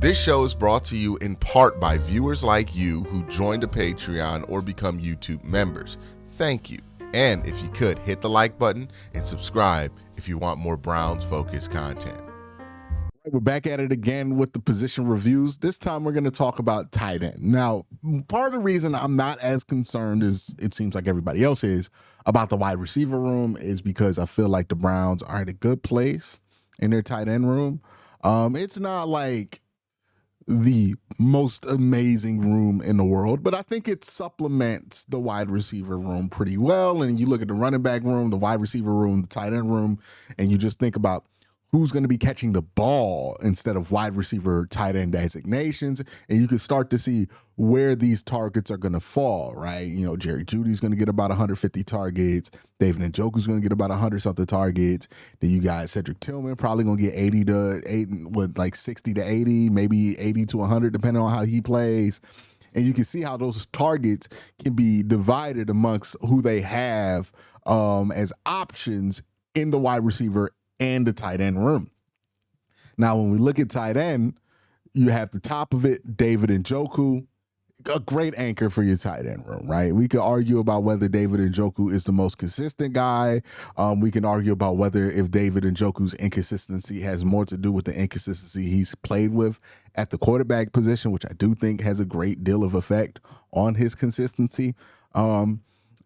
This show is brought to you in part by viewers like you who joined a Patreon or become YouTube members. Thank you. And if you could, hit the like button and subscribe if you want more Browns-focused content. We're back at it again with the position reviews. This time we're going to talk about tight end. Now, part of the reason I'm not as concerned as it seems like everybody else is about the wide receiver room is because I feel like the Browns are at a good place in their tight end room. It's not like the most amazing room in the world, but I think it supplements the wide receiver room pretty well. And you look at the running back room, the wide receiver room, the tight end room, and you just think about who's going to be catching the ball instead of wide receiver tight end designations. And you can start to see where these targets are going to fall, right? You know, Jerry Jeudy's going to get about 150 targets. David Njoku's going to get about 100-something targets. Then you got Cedric Tillman probably going to get 60 to 80, maybe 80 to 100, depending on how he plays. And you can see how those targets can be divided amongst who they have as options in the wide receiver and the tight end room. Now, when we look at tight end, you have the top of it, David Njoku, a great anchor for your tight end room, right? We could argue about whether David Njoku is the most consistent guy. We can argue about whether if David Njoku's inconsistency has more to do with the inconsistency he's played with at the quarterback position, which I do think has a great deal of effect on his consistency.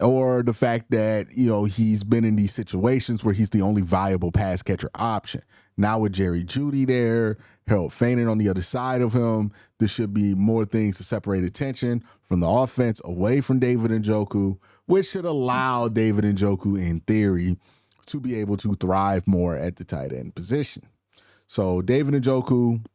Or the fact that, you know, he's been in these situations where he's the only viable pass catcher option. Now with Jerry Jeudy there, Harold Fain on the other side of him, there should be more things to separate attention from the offense away from David Njoku, which should allow David Njoku, in theory, to be able to thrive more at the tight end position. So David Njoku,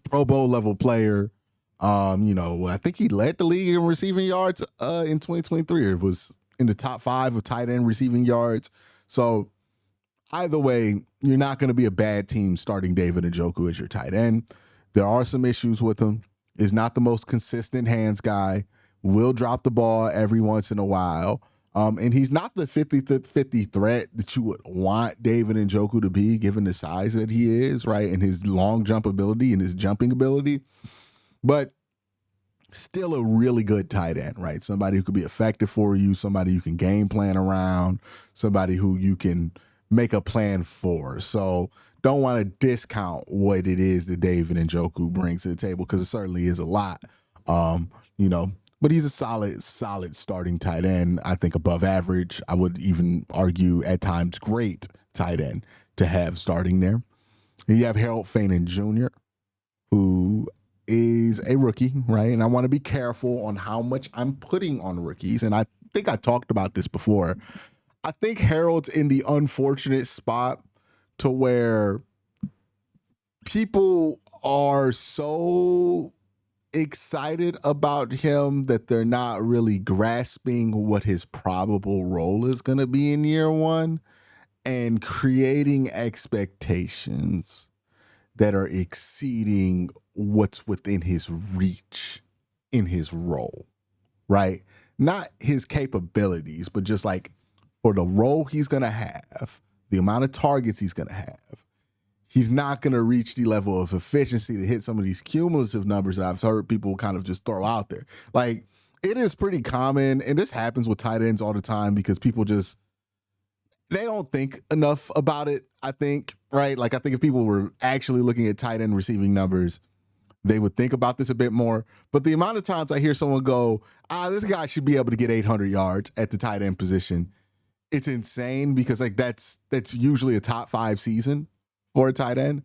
Pro Bowl level player. I think he led the league in receiving yards in 2023. It was in the top 5 of tight end receiving yards. So either way, you're not going to be a bad team starting David Njoku as your tight end. There are some issues with him. Is not the most consistent hands guy. Will drop the ball every once in a while. And he's not the 50-50 threat that you would want David Njoku to be, given the size that he is, right? And his long jump ability and his jumping ability. But still a really good tight end, right? Somebody who could be effective for you, somebody you can game plan around, somebody who you can make a plan for. So don't want to discount what it is that David Njoku brings to the table, because it certainly is a lot. But he's a solid starting tight end. I think above average. I would even argue at times great tight end to have starting there. And you have Harold Fain Jr., who is a rookie, right? And I want to be careful on how much I'm putting on rookies. And I think I talked about this before. I think Harold's in the unfortunate spot to where people are so excited about him that they're not really grasping what his probable role is going to be in year one, and creating expectations that are exceeding what's within his reach in his role, right? Not his capabilities, but just like for the role he's going to have, the amount of targets he's going to have, he's not going to reach the level of efficiency to hit some of these cumulative numbers that I've heard people kind of just throw out there. Like, it is pretty common, and this happens with tight ends all the time because people just, they don't think enough about it, I think, right? Like, I think if people were actually looking at tight end receiving numbers, they would think about this a bit more. But the amount of times I hear someone go, this guy should be able to get 800 yards at the tight end position, it's insane, because like that's usually a top 5 season for a tight end.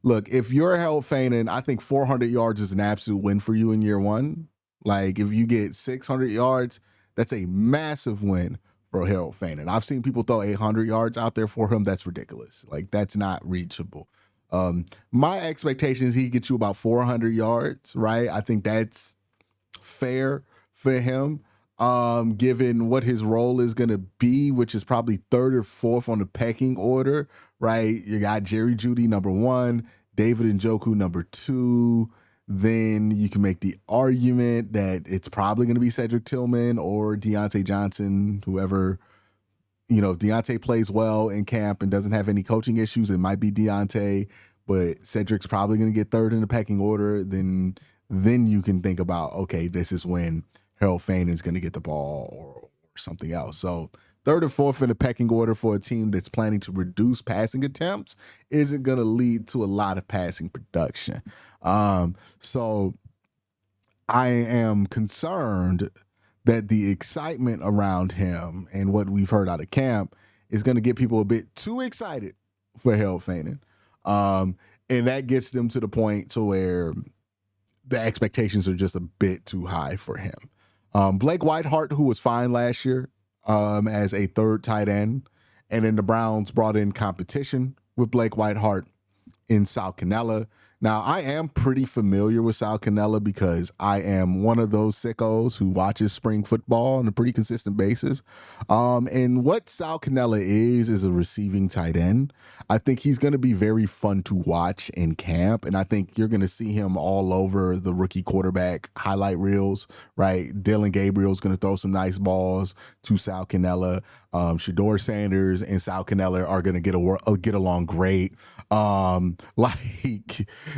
Look, if you're Harold Fain, I think 400 yards is an absolute win for you in year one. Like, if you get 600 yards, that's a massive win for Harold Fain. And I've seen people throw 800 yards out there for him. That's ridiculous. Like, that's not reachable. My expectation is he gets you about 400 yards, right? I think that's fair for him, given what his role is going to be, which is probably 3rd or 4th on the pecking order, right? You got Jerry Jeudy, number 1, David Njoku, number 2. Then you can make the argument that it's probably going to be Cedric Tillman or Deontay Johnson, whoever. If Deontay plays well in camp and doesn't have any coaching issues, it might be Deontay. but Cedric's probably going to get third in the pecking order. Then you can think about, okay, this is when Harold Fain is going to get the ball or something else. So third and fourth in the pecking order for a team that's planning to reduce passing attempts isn't going to lead to a lot of passing production. So I am concerned that the excitement around him and what we've heard out of camp is going to get people a bit too excited for Harold Fain. And that gets them to the point to where the expectations are just a bit too high for him. Blake Whitehart, who was fine last year as a third tight end, and then the Browns brought in competition with Blake Whitehart in Sal Canella. Now, I am pretty familiar with Sal Canella because I am one of those sickos who watches spring football on a pretty consistent basis. And what Sal Canella is a receiving tight end. I think he's going to be very fun to watch in camp, and I think you're going to see him all over the rookie quarterback highlight reels, right? Dylan Gabriel's going to throw some nice balls to Sal Canella. Shador Sanders and Sal Canella are going to get along great.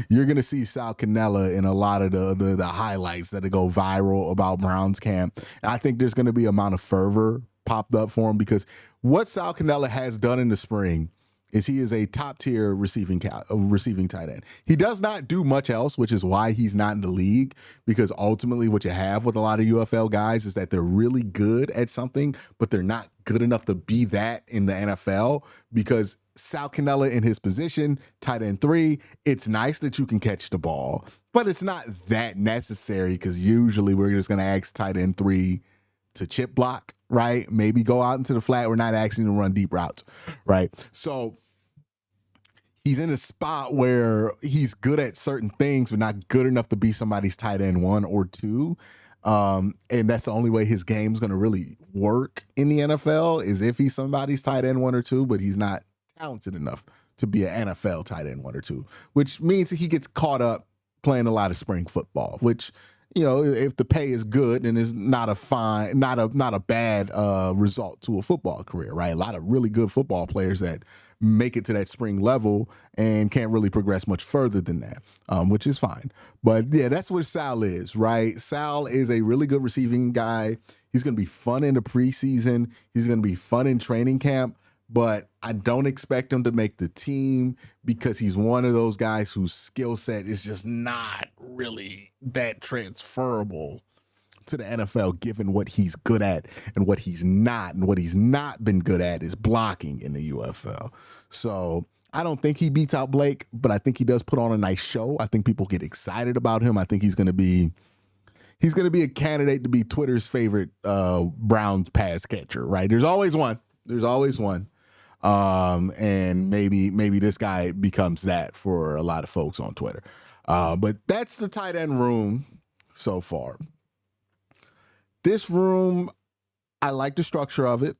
You're going to see Sal Canella in a lot of the highlights that go viral about Browns camp. And I think there's going to be an amount of fervor popped up for him because what Sal Canella has done in the spring is he is a top-tier receiving tight end. He does not do much else, which is why he's not in the league, because ultimately what you have with a lot of UFL guys is that they're really good at something, but they're not good enough to be that in the NFL, because Sal Canella in his position, tight end 3, it's nice that you can catch the ball, but it's not that necessary because usually we're just going to ask tight end 3 to chip block, right? Maybe go out into the flat. We're not asking to run deep routes, right? So he's in a spot where he's good at certain things, but not good enough to be somebody's tight end 1 or 2. And that's the only way his game's going to really work in the NFL is if he's somebody's tight end 1 or 2, but he's not talented enough to be an NFL tight end 1 or 2, which means that he gets caught up playing a lot of spring football, which, you know, if the pay is good and is not a bad result to a football career, right? A lot of really good football players that make it to that spring level and can't really progress much further than that, which is fine. But yeah, that's what Sal is, right? Sal is a really good receiving guy. He's going to be fun in the preseason. He's going to be fun in training camp. But I don't expect him to make the team because he's one of those guys whose skill set is just not really that transferable to the NFL, given what he's good at and what he's not. And what he's not been good at is blocking in the UFL. So I don't think he beats out Blake, but I think he does put on a nice show. I think people get excited about him. I think he's going to be a candidate to be Twitter's favorite Browns pass catcher, right? There's always one. And maybe this guy becomes that for a lot of folks on Twitter. But that's the tight end room so far. This room, I like the structure of it.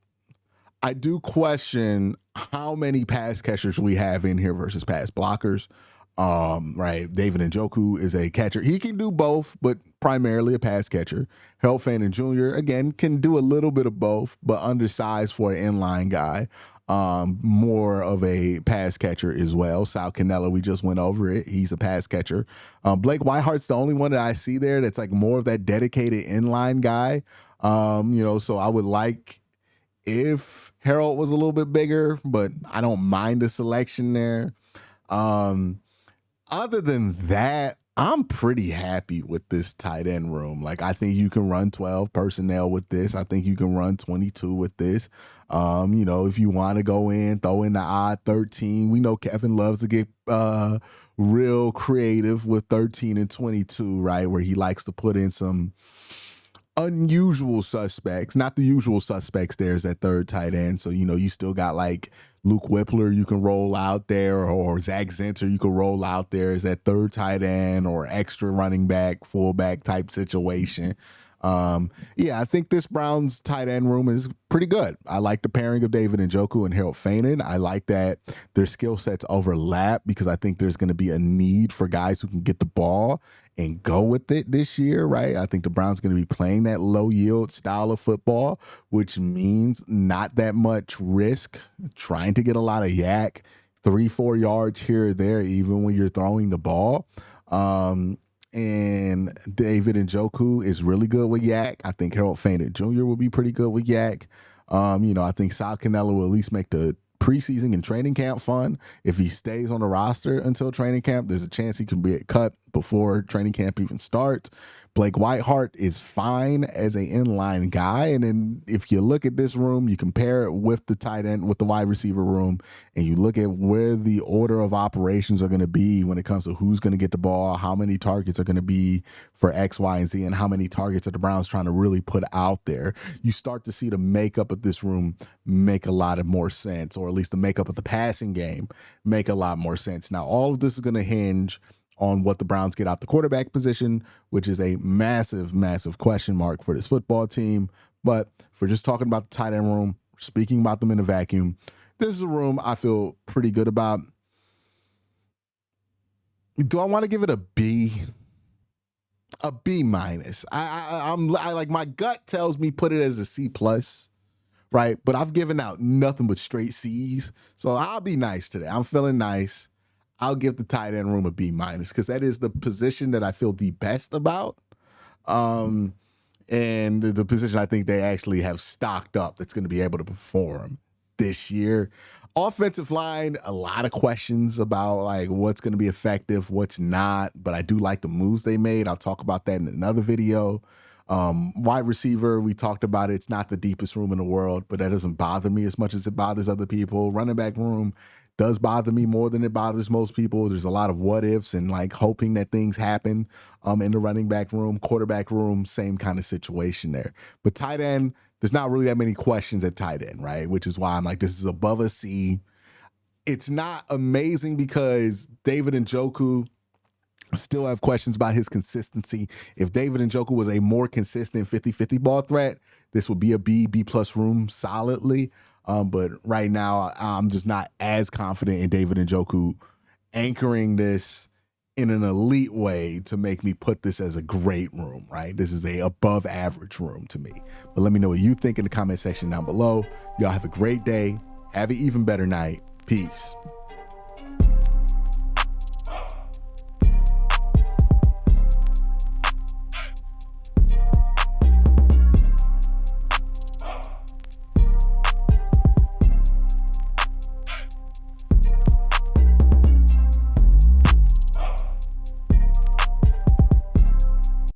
I do question how many pass catchers we have in here versus pass blockers. Right. David Njoku is a catcher. He can do both, but primarily a pass catcher. Harold Fain Jr., again, can do a little bit of both, but undersized for an inline guy. More of a pass catcher as well. Sal Canella, we just went over it. He's a pass catcher. Blake Whitehart's the only one that I see there that's like more of that dedicated inline guy. So I would like if Harold was a little bit bigger, but I don't mind the selection there. Other than that, I'm pretty happy with this tight end room. Like, I think you can run 12 personnel with this. I think you can run 22 with this. If you want to go in, throw in the odd 13. We know Kevin loves to get real creative with 13 and 22, right? Where he likes to put in some unusual suspects, not the usual suspects. There's that third tight end. So, you still got like Luke Whippler you can roll out there, or Zach Zinter you can roll out there as that third tight end or extra running back, fullback type situation. I think this Browns tight end room is pretty good. I like the pairing of David Njoku and Harold Fain. I like that their skill sets overlap because I think there's going to be a need for guys who can get the ball and go with it this year, right? I think the Browns going to be playing that low yield style of football, which means not that much risk, trying to get a lot of yak, 3-4 yards here or there, even when you're throwing the ball. And David Njoku is really good with Yak. I think Harold Fain Jr. will be pretty good with Yak. I think Sal Canella will at least make the preseason and training camp fun. If he stays on the roster until training camp, there's a chance he can be cut before training camp even starts. Blake Whiteheart is fine as an inline guy. And then if you look at this room, you compare it with the tight end, with the wide receiver room, and you look at where the order of operations are going to be when it comes to who's going to get the ball, how many targets are going to be for X, Y, and Z, and how many targets are the Browns trying to really put out there, you start to see the makeup of this room make a lot of more sense, or at least the makeup of the passing game make a lot more sense. Now, all of this is going to hinge on what the Browns get out the quarterback position, which is a massive, massive question mark for this football team. But if we're just talking about the tight end room, speaking about them in a vacuum, this is a room I feel pretty good about. Do I want to give it a B? A B minus. I like, my gut tells me put it as a C plus, right? But I've given out nothing but straight C's, so I'll be nice today. I'm feeling nice. I'll give the tight end room a B minus because that is the position that I feel the best about. And the position I think they actually have stocked up that's going to be able to perform this year. Offensive line, a lot of questions about like what's going to be effective, what's not, but I do like the moves they made. I'll talk about that in another video. Wide receiver, we talked about it. It's not the deepest room in the world, but that doesn't bother me as much as it bothers other people. Running back room does bother me more than it bothers most people. There's a lot of what ifs and like hoping that things happen in the running back room. Quarterback room, same kind of situation there. But tight end, there's not really that many questions at tight end, right? Which is why I'm like, this is above a C. It's not amazing because David Njoku, still have questions about his consistency. If David Njoku was a more consistent 50-50 ball threat, this would be a B plus room solidly. But right now, I'm just not as confident in David Njoku anchoring this in an elite way to make me put this as a great room, right? This is a above average room to me. But let me know what you think in the comment section down below. Y'all have a great day. Have an even better night. Peace.